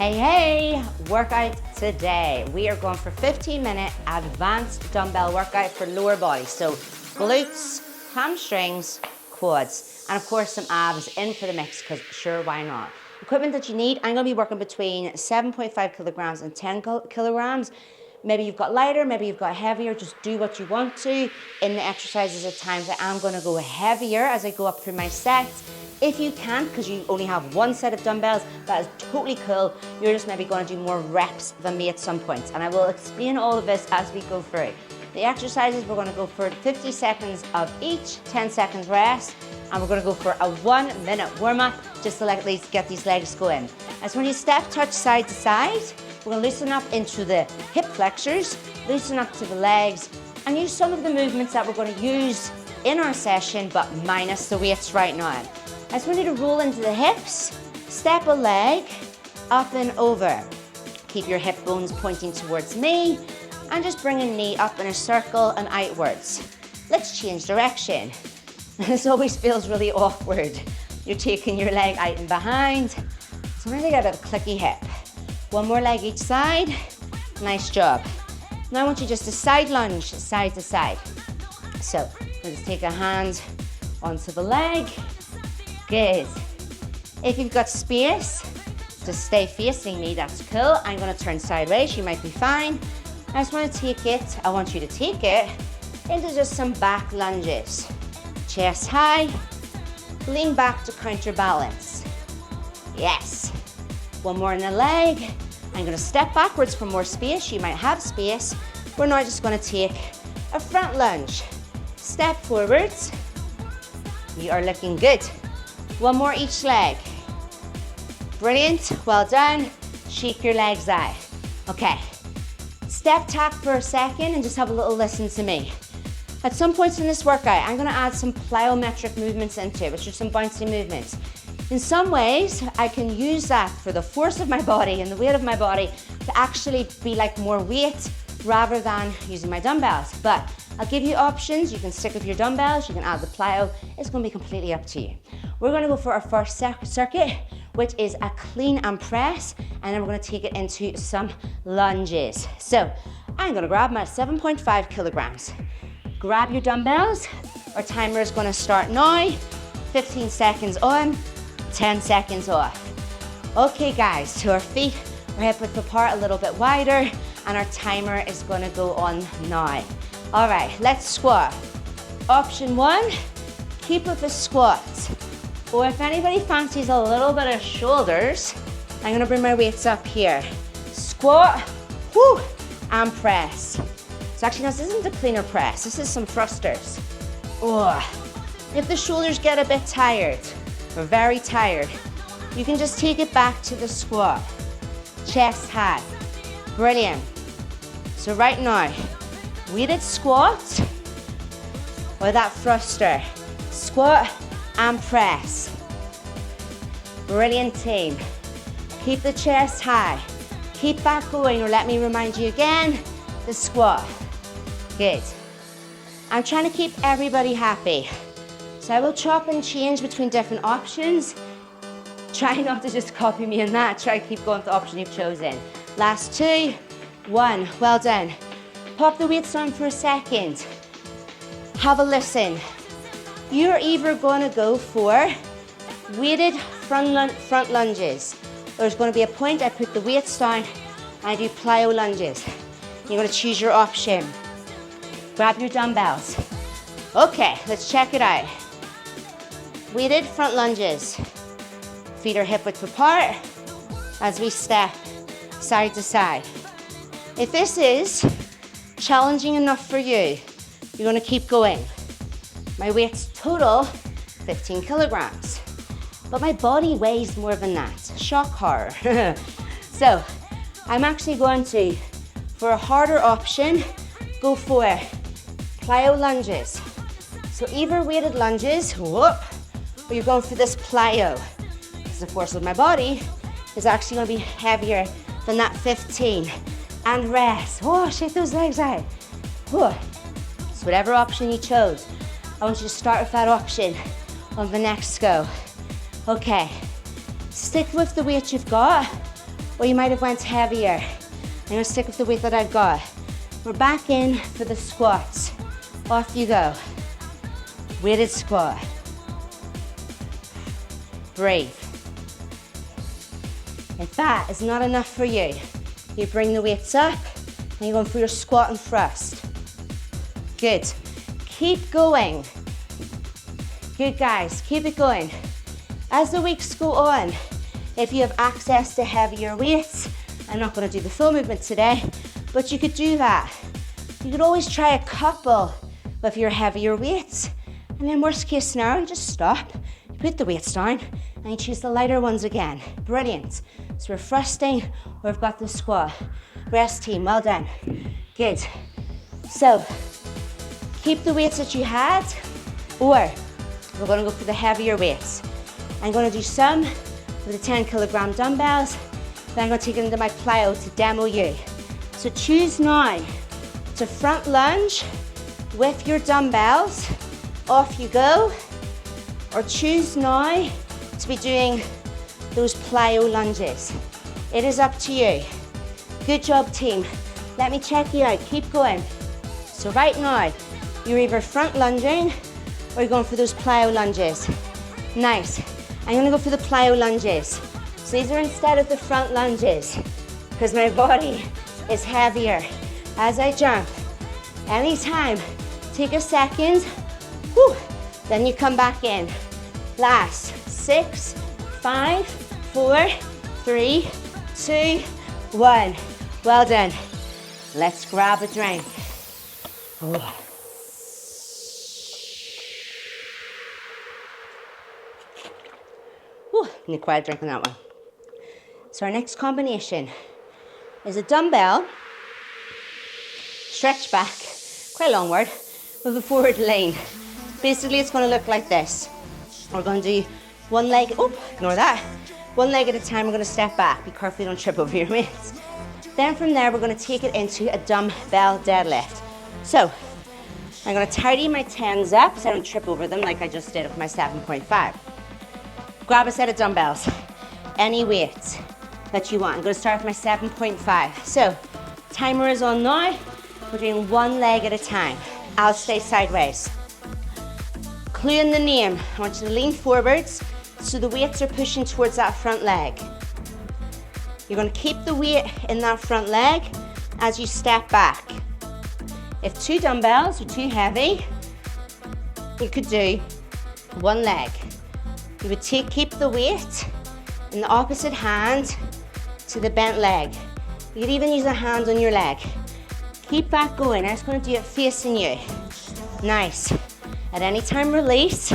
Hey, workout today. We are going for 15-minute advanced dumbbell workout for lower body. So glutes, hamstrings, quads, and of course some abs in for the mix because sure, why not? Equipment that you need, I'm gonna be working between 7.5 kilograms and 10 kilograms. Maybe you've got lighter, maybe you've got heavier, just do what you want to. In the exercises at times I am gonna go heavier as I go up through my sets. If you can't, because you only have one set of dumbbells, that is totally cool. You're just maybe gonna do more reps than me at some point. And I will explain all of this as we go through. The exercises, we're gonna go for 50 seconds of each, 10 seconds rest, and we're gonna go for a 1-minute warm-up just to get these legs going. As when you step, touch side to side, we're gonna loosen up into the hip flexors, loosen up to the legs, and use some of the movements that we're gonna use in our session, but minus the weights right now. I just want you to roll into the hips, step a leg up and over. Keep your hip bones pointing towards me, and just bring a knee up in a circle and outwards. Let's change direction. This always feels really awkward. You're taking your leg out and behind. So I'm gonna get a clicky hip. One more leg each side. Nice job. Now I want you just to side lunge, side to side. So let's take a hand onto the leg. Good. If you've got space to stay facing me, that's cool. I'm gonna turn sideways, you might be fine. I just want you to take it into just some back lunges. Chest high, lean back to counterbalance. Yes. One more in the leg. I'm gonna step backwards for more space. You might have space. We're now just gonna take a front lunge. Step forwards. You are looking good. One more each leg. Brilliant, well done. Shake your legs out. Okay, step tap for a second and just have a little listen to me. At some points in this workout, I'm gonna add some plyometric movements into it, which are some bouncy movements. In some ways, I can use that for the force of my body and the weight of my body to actually be like more weight rather than using my dumbbells. But I'll give you options. You can stick with your dumbbells, you can add the plyo. It's gonna be completely up to you. We're gonna go for our first circuit, which is a clean and press, and then we're gonna take it into some lunges. So I'm gonna grab my 7.5 kilograms. Grab your dumbbells. Our timer is gonna start now. 15 seconds on, 10 seconds off. Okay guys, so our feet are hip width apart, a little bit wider, and our timer is gonna go on now. All right, let's squat. Option one, keep with the squat. Or if anybody fancies a little bit of shoulders, I'm gonna bring my weights up here. Squat, whoo, and press. So actually, no, this isn't a cleaner press, this is some thrusters. Oh. If the shoulders get a bit tired, or very tired, you can just take it back to the squat. Chest high, brilliant. So right now, weighted squat, or that thruster. Squat and press. Brilliant team. Keep the chest high. Keep that going, or let me remind you again, the squat. Good. I'm trying to keep everybody happy. So I will chop and change between different options. Try not to just copy me in that. Try to keep going to the option you've chosen. Last 2, 1, well done. Pop the weights on for a second. Have a listen. You're either gonna go for weighted front lunges. There's gonna be a point I put the weights down and I do plyo lunges. You're gonna choose your option. Grab your dumbbells. Okay, let's check it out. Weighted front lunges. Feet are hip width apart as we step side to side. If this is challenging enough for you, you're gonna keep going. My weight's total 15 kilograms, but my body weighs more than that. Shock horror. So I'm actually going to, for a harder option, go for plyo lunges. So either weighted lunges, whoop, or you're going for this plyo. Because the force of my body is actually gonna be heavier than that 15. And rest. Oh, shake those legs out. Oh. So whatever option you chose, I want you to start with that option on the next go. Okay, stick with the weight you've got, or you might have went heavier. I'm gonna stick with the weight that I've got. We're back in for the squats. Off you go. Weighted squat. Breathe. If that is not enough for you, you bring the weights up and you're going for your squat and thrust. Good. Keep going. Good, guys, keep it going. As the weeks go on, if you have access to heavier weights, I'm not going to do the full movement today, but you could do that. You could always try a couple of your heavier weights, and then worst case scenario, you just stop, you put the weights down, and you choose the lighter ones again. Brilliant. So we're thrusting, we've got the squat. Rest team, well done. Good. So, keep the weights that you had, or we're gonna go for the heavier weights. I'm gonna do some with the 10 kilogram dumbbells, then I'm gonna take it into my plyo to demo you. So choose now to front lunge with your dumbbells, off you go, or choose now to be doing those plyo lunges. It is up to you. Good job, team. Let me check you out, keep going. So right now, you're either front lunging or you're going for those plyo lunges. Nice. I'm gonna go for the plyo lunges. So these are instead of the front lunges, because my body is heavier. As I jump, anytime, take a second, whew, then you come back in. Last, 6, 5, 4, 3, 2, 1. Well done. Let's grab a drink. Ooh. Ooh, need quite a drink on that one. So our next combination is a dumbbell, stretch back, quite a long word, with a forward lean. Basically, it's going to look like this. We're going to do one leg, ignore that. One leg at a time, we're going to step back. Be careful you don't trip over your mitts. Then from there, we're going to take it into a dumbbell deadlift. So, I'm going to tidy my 10s up so I don't trip over them like I just did with my 7.5. Grab a set of dumbbells, any weight that you want. I'm going to start with my 7.5. So, timer is on now. We're doing one leg at a time. I'll stay sideways. Clue in the name. I want you to lean forwards so the weights are pushing towards that front leg. You're going to keep the weight in that front leg as you step back. If 2 dumbbells are too heavy, you could do one leg. You would keep the weight in the opposite hand to the bent leg. You could even use a hand on your leg. Keep that going. I'm just going to do it facing you. Nice. At any time, release.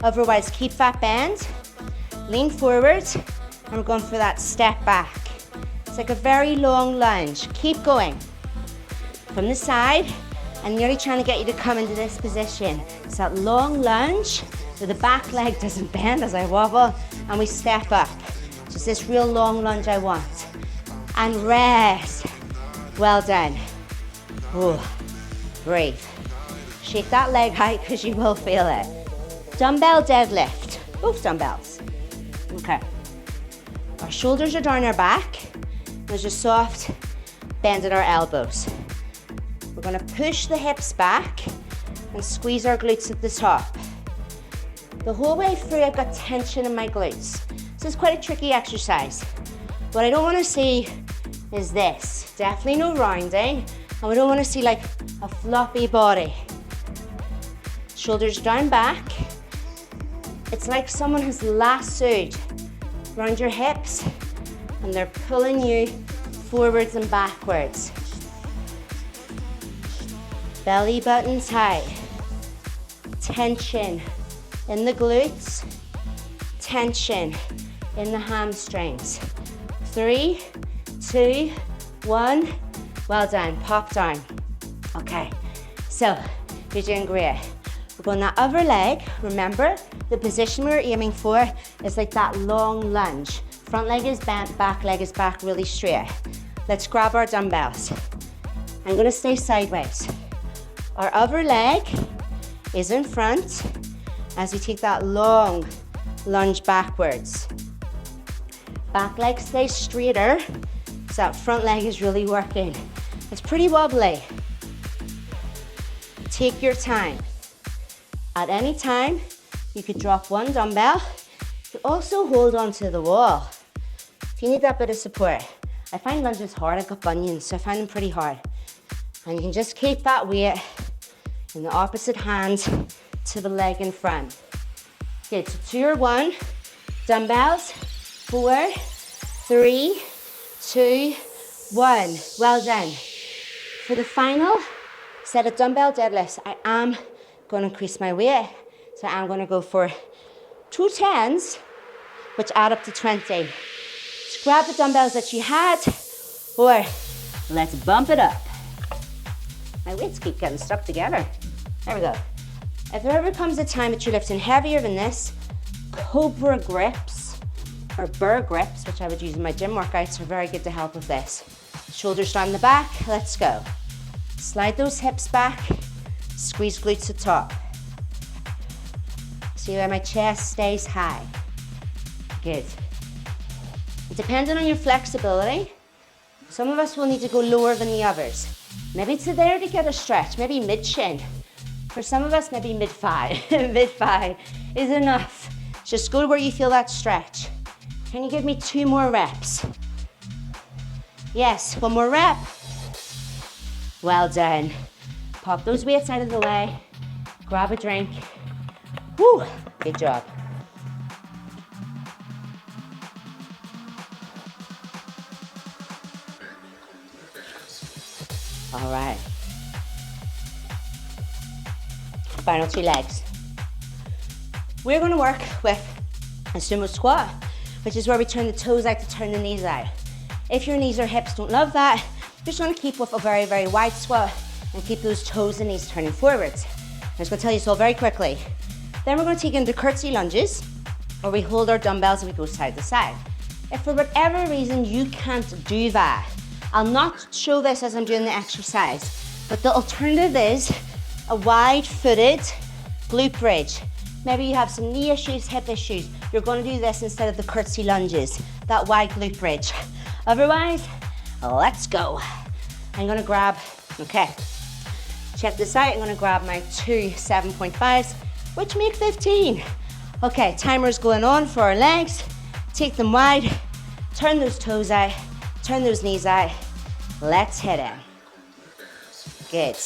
Otherwise, keep that bend. Lean forward. And we're going for that step back. It's like a very long lunge. Keep going. From the side, I'm nearly trying to get you to come into this position. It's that long lunge where the back leg doesn't bend as I wobble and we step up. Just this real long lunge I want. And rest. Well done. Ooh. Breathe. Shake that leg high because you will feel it. Dumbbell deadlift. Both dumbbells. Okay. Our shoulders are down our back. There's a soft bend at our elbows. We're going to push the hips back and squeeze our glutes at the top. The whole way through, I've got tension in my glutes. This is quite a tricky exercise. What I don't want to see is this. Definitely no rounding. And we don't want to see like a floppy body. Shoulders down back. It's like someone has lassoed around your hips and they're pulling you forwards and backwards. Belly button tight. Tension in the glutes. Tension in the hamstrings. 3, 2, 1. Well done. Pop down. Okay. So, you're doing great. We're going that other leg. Remember, the position we're aiming for is like that long lunge. Front leg is bent, back leg is back really straight. Let's grab our dumbbells. I'm going to stay sideways. Our other leg is in front as we take that long lunge backwards. Back leg stays straighter that front leg is really working. It's pretty wobbly. Take your time. At any time, you could drop one dumbbell. You also hold on to the wall. If you need that bit of support. I find lunges hard, I've got bunions, so I find them pretty hard. And you can just keep that weight in the opposite hand to the leg in front. Good, so 2 or 1, dumbbells, 4, 3, 2, 1. Well done. For the final set of dumbbell deadlifts, I am going to increase my weight. So I'm going to go for 2 10s, which add up to 20. Just grab the dumbbells that you had, or let's bump it up. My weights keep getting stuck together. There we go. If there ever comes a time that you're lifting heavier than this, cobra grips or burr grips, which I would use in my gym workouts, are very good to help with this. Shoulders down the back, let's go. Slide those hips back, squeeze glutes at top. See where my chest stays high. Good. Depending on your flexibility, some of us will need to go lower than the others. Maybe to there to get a stretch, maybe mid-shin. For some of us, maybe mid-thigh. Mid-thigh is enough. Just go to where you feel that stretch. Can you give me 2 more reps? Yes, 1 more rep. Well done. Pop those weights out of the way. Grab a drink. Woo, good job. All right. Final 2 legs. We're going to work with a sumo squat, which is where we turn the toes out to turn the knees out. If your knees or hips don't love that, you're just going to keep with a very, very wide squat and keep those toes and knees turning forwards. I'm just going to tell you this all very quickly. Then we're going to take into curtsy lunges, where we hold our dumbbells and we go side to side. If for whatever reason you can't do that, I'll not show this as I'm doing the exercise, but the alternative is a wide-footed glute bridge. Maybe you have some knee issues, hip issues. You're going to do this instead of the curtsy lunges, that wide glute bridge. Otherwise, let's go. I'm going to grab, okay, check this out. I'm going to grab my 2 7.5s, which make 15. Okay, timer's going on for our legs. Take them wide, turn those toes out, turn those knees out. Let's hit it. Good.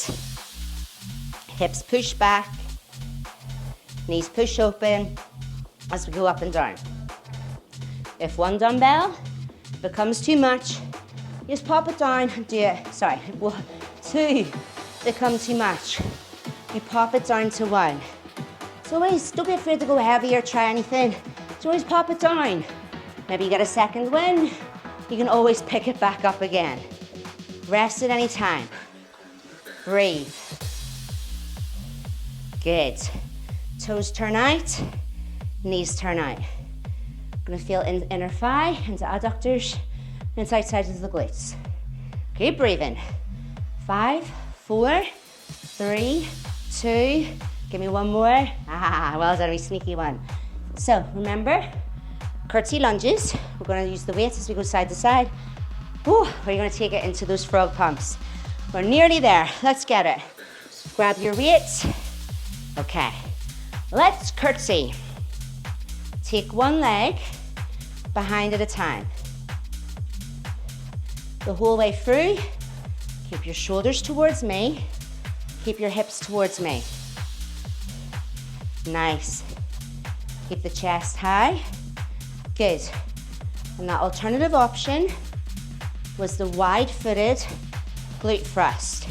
Hips push back, knees push open as we go up and down. If one dumbbell becomes too much, just pop it down and do it. Sorry, 2 become too much. You pop it down to 1. So always, don't be afraid to go heavier, try anything. So always pop it down. Maybe you get a second win, you can always pick it back up again. Rest at any time. Breathe. Good. Toes turn out, knees turn out. I'm gonna feel inner thigh into adductors, inside sides of the glutes. Keep breathing. 5, 4, 3, 2, give me 1 more. Well done, we sneaky one. So remember, curtsy lunges. We're gonna use the weights as we go side to side. We're gonna take it into those frog pumps. We're nearly there, let's get it. Grab your weights. Okay, let's curtsy. Take 1 leg behind at a time. The whole way through, keep your shoulders towards me, keep your hips towards me. Nice. Keep the chest high. Good. And that alternative option was the wide-footed glute thrust.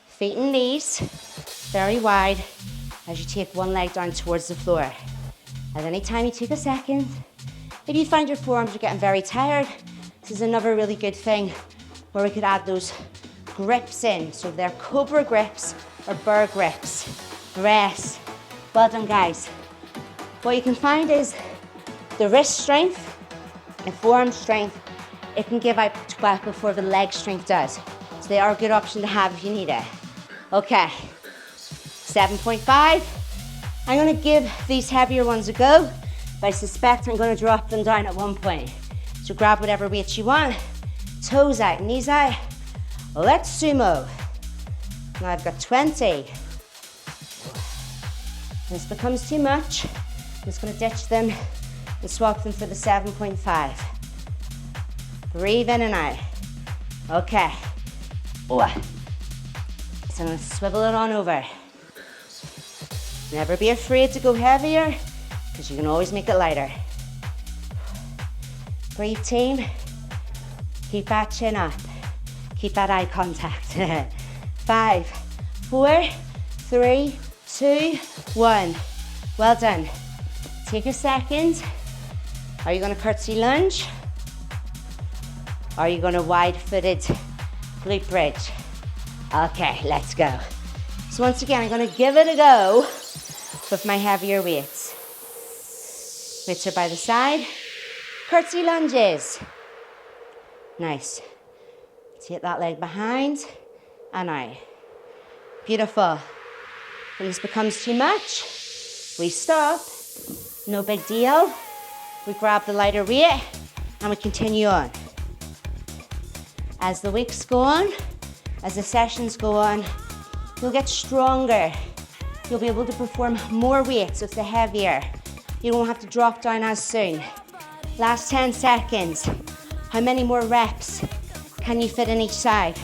Feet and knees very wide as you take 1 leg down towards the floor. At any time you take a second, if you find your forearms are getting very tired, this is another really good thing where we could add those grips in. So they're cobra grips or burr grips. Rest. Well done, guys. What you can find is the wrist strength and forearm strength, it can give out back before the leg strength does. So they are a good option to have if you need it. Okay, 7.5. I'm gonna give these heavier ones a go, but I suspect I'm gonna drop them down at one point. So grab whatever weight you want. Toes out, knees out. Let's sumo. Now I've got 20. This becomes too much. I'm just going to ditch them and swap them for the 7.5. Breathe in and out. Okay. So I'm going to swivel it on over. Never be afraid to go heavier, because you can always make it lighter. Breathe, team. Keep that chin up. Keep that eye contact. 5, 4, 3, 2, 1. Well done. Take a second. Are you going to curtsy lunge? Are you going to wide-footed glute bridge? Okay, let's go. So once again, I'm going to give it a go with my heavier weights. Weights are by the side. Curtsy lunges. Nice. Take that leg behind and out. Beautiful. When this becomes too much, we stop. No big deal. We grab the lighter weight and we continue on. As the weeks go on, as the sessions go on, you'll get stronger. You'll be able to perform more weights with the heavier. You won't have to drop down as soon. Last 10 seconds. How many more reps can you fit in each side?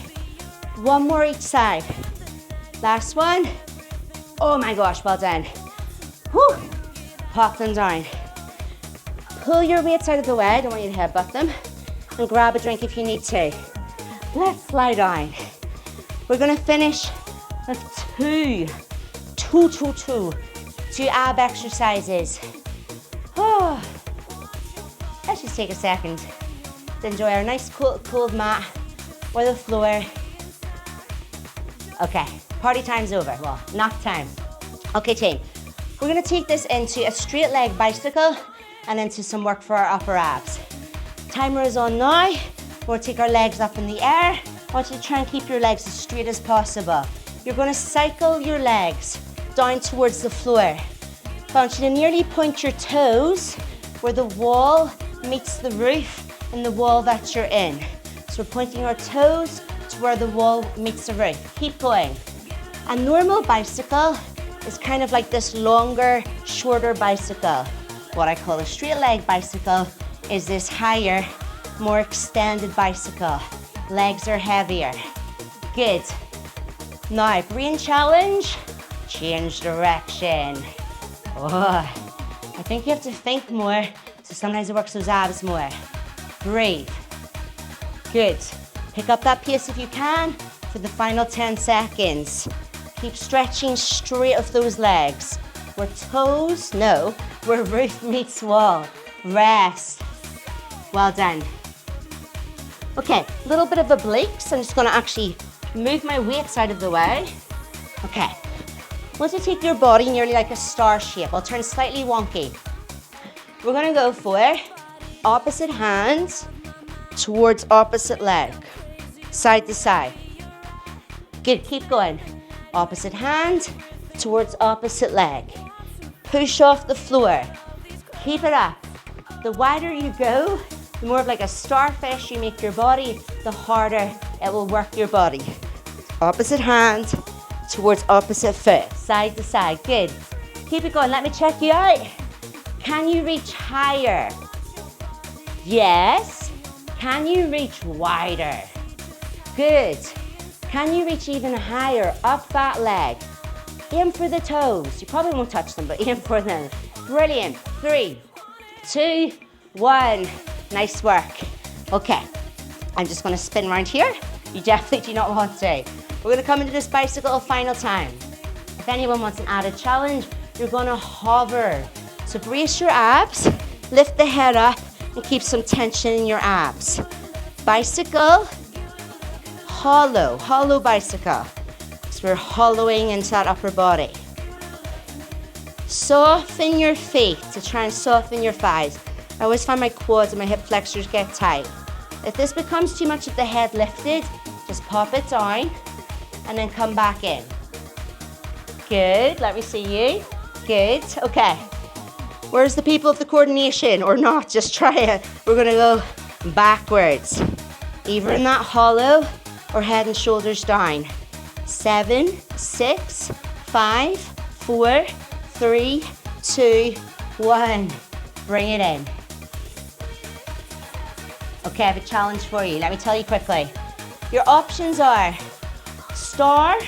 One more each side. Last one. Oh my gosh, well done. Whew. Pop them down. Pull your weights out of the way. I don't want you to headbutt them. And grab a drink if you need to. Let's lie down. We're gonna finish with two ab exercises. Oh. Let's just take a second to enjoy our nice cold mat or the floor. Okay, party time's over. Well, nap time. Okay, team. We're gonna take this into a straight leg bicycle and into some work for our upper abs. Timer is on now. We'll take our legs up in the air. I want you to try and keep your legs as straight as possible. You're gonna cycle your legs down towards the floor. I want you to nearly point your toes where the wall meets the roof in the wall that you're in. So we're pointing our toes to where the wall meets the roof. Keep going. A normal bicycle is kind of like this longer, shorter bicycle. What I call a straight leg bicycle is this higher, more extended bicycle. Legs are heavier. Good. Now, brain challenge, change direction. Oh, I think you have to think more, so sometimes it works those abs more. Breathe. Good. Pick up that pace if you can for the final 10 seconds. Keep stretching straight off those legs. Where toes, no, where roof meets wall. Rest. Well done. Okay, a little bit of obliques. I'm just gonna actually move my weights out of the way. Okay. Once you take your body nearly like a star shape, I'll turn slightly wonky. We're gonna go for opposite hands towards opposite leg, side to side. Good, keep going. Opposite hand towards opposite leg. Push off the floor. Keep it up. The wider you go, the more of like a starfish you make your body, the harder it will work your body. Opposite hand towards opposite foot, side to side. Good. Keep it going. Let me check you out. Can you reach higher? Yes. Can you reach wider? Good. Can you reach even higher up that leg? Aim for the toes. You probably won't touch them, but aim for them. Brilliant. 3, 2, 1. Nice work. Okay. I'm just going to spin around here. You definitely do not want to. We're going to come into this bicycle a final time. If anyone wants an added challenge, you're going to hover. So brace your abs, lift the head up, and keep some tension in your abs. Bicycle, hollow bicycle. So we're hollowing into that upper body. Soften your feet to try and soften your thighs. I always find my quads and my hip flexors get tight. If this becomes too much of the head lifted, just pop it down and then come back in. Good, let me see you. Good, okay. Where's the people of the coordination or not? Just try it. We're gonna go backwards. Either in that hollow or head and shoulders down. 7, 6, 5, 4, 3, 2, 1. Bring it in. Okay, I have a challenge for you. Let me tell you quickly. Your options are star,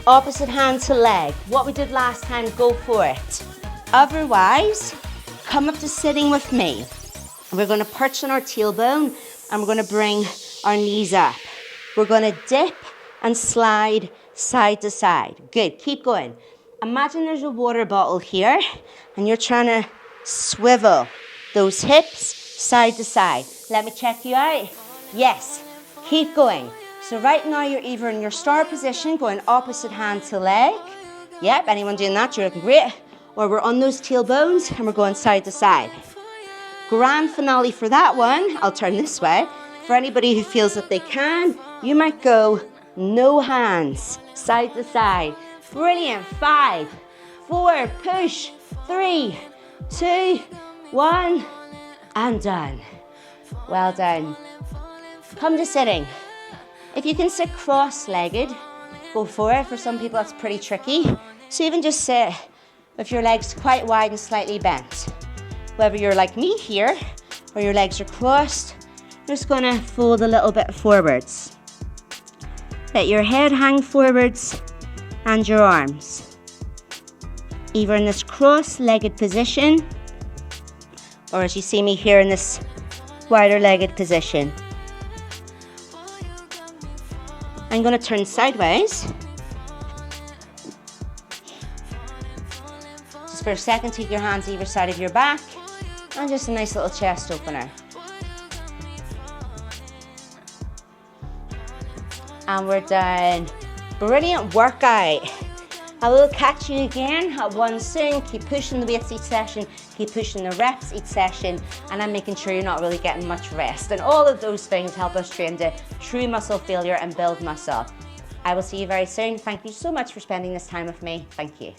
opposite hand to leg. What we did last time, go for it. Otherwise, come up to sitting with me. We're gonna perch on our tailbone and we're gonna bring our knees up. We're gonna dip and slide side to side. Good, keep going. Imagine there's a water bottle here and you're trying to swivel those hips side to side. Let me check you out. Yes, keep going. So right now you're either in your star position, going opposite hand to leg. Yep, anyone doing that, you're looking great. Or we're on those tailbones and we're going side to side. Grand finale for that one, I'll turn this way. For anybody who feels that they can, you might go no hands, side to side. Brilliant, 5, 4, push, 3, 2, 1, and done. Well done. Come to sitting. If you can sit cross-legged, go for it. For some people that's pretty tricky. So even just sit with your legs quite wide and slightly bent. Whether you're like me here, or your legs are crossed, you're just gonna fold a little bit forwards. Let your head hang forwards and your arms. Either in this cross-legged position, or as you see me here in this wider-legged position. I'm gonna turn sideways. Just for a second, take your hands either side of your back, and just a nice little chest opener. And we're done. Brilliant workout. I will catch you again at one soon. Keep pushing the weights each session, keep pushing the reps each session, and I'm making sure you're not really getting much rest. And all of those things help us train to true muscle failure and build muscle. I will see you very soon. Thank you so much for spending this time with me. Thank you.